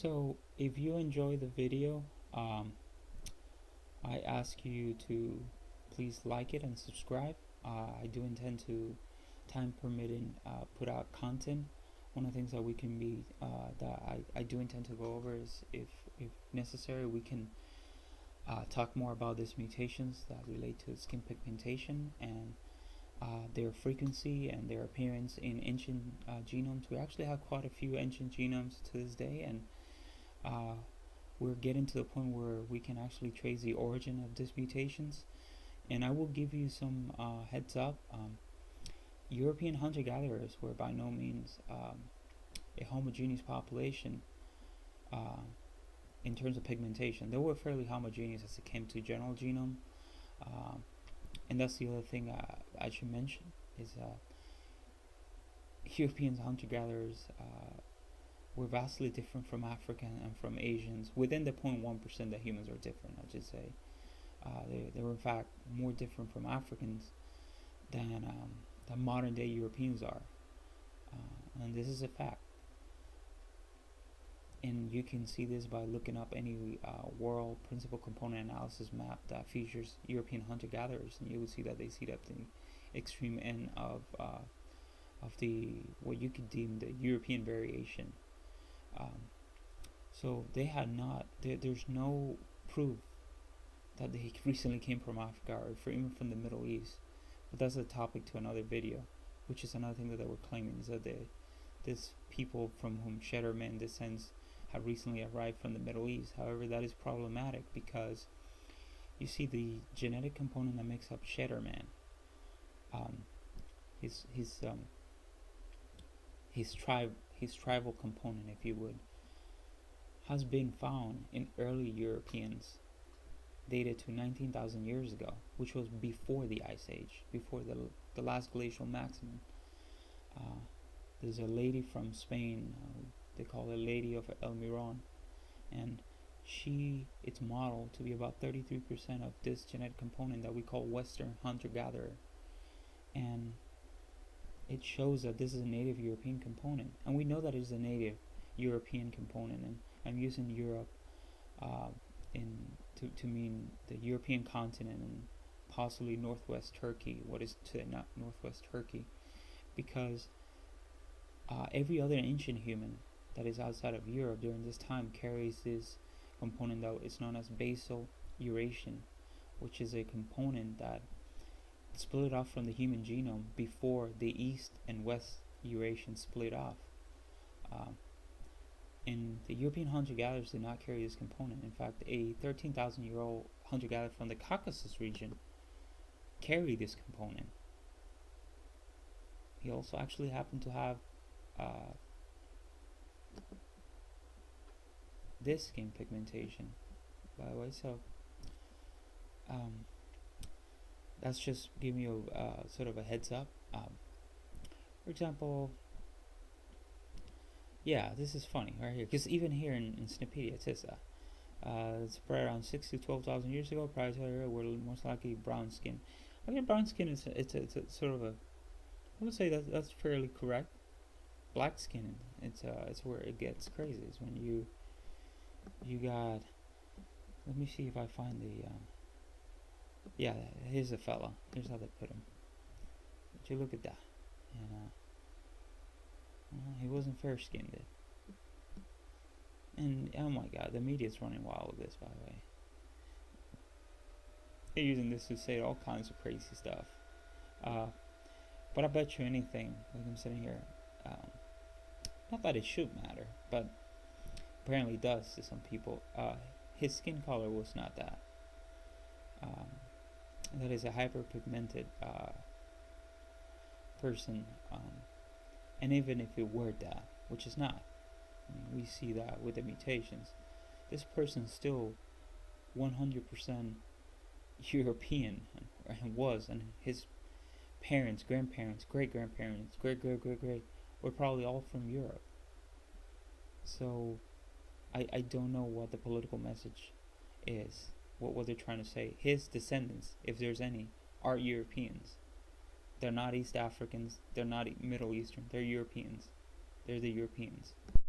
So if you enjoy the video, I ask you to please like it and subscribe. I do intend to, time permitting, put out content. One of the things that we can be that I do intend to go over is if necessary we can talk more about these mutations that relate to skin pigmentation and their frequency and their appearance in ancient genomes. We actually have quite a few ancient genomes to this day, and uh, we're getting to the point where we can actually trace the origin of these mutations. And I will give you some heads up. European hunter-gatherers were by no means a homogeneous population uh, in terms of pigmentation. They were fairly homogeneous as it came to general genome. Um, and that's the other thing I should mention is Europeans hunter-gatherers were vastly different from African and from Asians within the 0.1% that humans are different. I should say they were in fact more different from Africans than modern-day Europeans are, and this is a fact. And you can see this by looking up any world principal component analysis map that features European hunter-gatherers, and you will see that they sit at the extreme end of the what you could deem the European variation. So they had not. There's no proof that they recently came from Africa or even from the Middle East. But that's a topic to another video, which is another thing that they were claiming is that this people from whom Cheddar Man descends have recently arrived from the Middle East. However, that is problematic because you see the genetic component that makes up Cheddar Man. His tribal component, if you would, has been found in early Europeans, dated to 19,000 years ago, which was before the Ice Age, before the last glacial maximum. There's a lady from Spain, they call her Lady of El Miron, and it's modeled to be about 33% of this genetic component that we call Western hunter-gatherer, and it shows that this is a native European component, and we know that it is a native European component, and I'm using Europe to mean the European continent and possibly northwest Turkey, what is today not northwest Turkey, because every other ancient human that is outside of Europe during this time carries this component that is known as basal Eurasian, which is a component that split off from the human genome before the East and West Eurasian split off. And the European hunter-gatherers did not carry this component. In fact, a 13,000-year-old hunter-gatherer from the Caucasus region carried this component. He also actually happened to have this skin pigmentation, by the way. So that's just giving you sort of a heads up. For example, yeah, this is funny right here, because even here in Snipedia it says that it's spread around 6 to 12,000 years ago. Prior to that, were most likely brown skin. Okay, brown skin is it's a sort of a, I would say that's fairly correct. Black skin, it's where it gets crazy. Is when you got. Let me see if I find the. Yeah, here's a fella. Here's how they put him. Would you look at that? And he wasn't fair skinned. And oh my god, the media's running wild with this, by the way. They're using this to say all kinds of crazy stuff. But I bet you anything, like I'm sitting here, not that it should matter, but apparently it does to some people. His skin color was not that. That is a hyperpigmented person. And even if it were that, which is not, I mean, we see that with the mutations, this person's still 100% European, and was, and his parents, grandparents, great-grandparents, great were probably all from Europe. So I don't know what the political message is, what they're trying to say. His descendants, if there's any, are Europeans. They're not East Africans, they're not Middle Eastern, they're Europeans. They're the Europeans.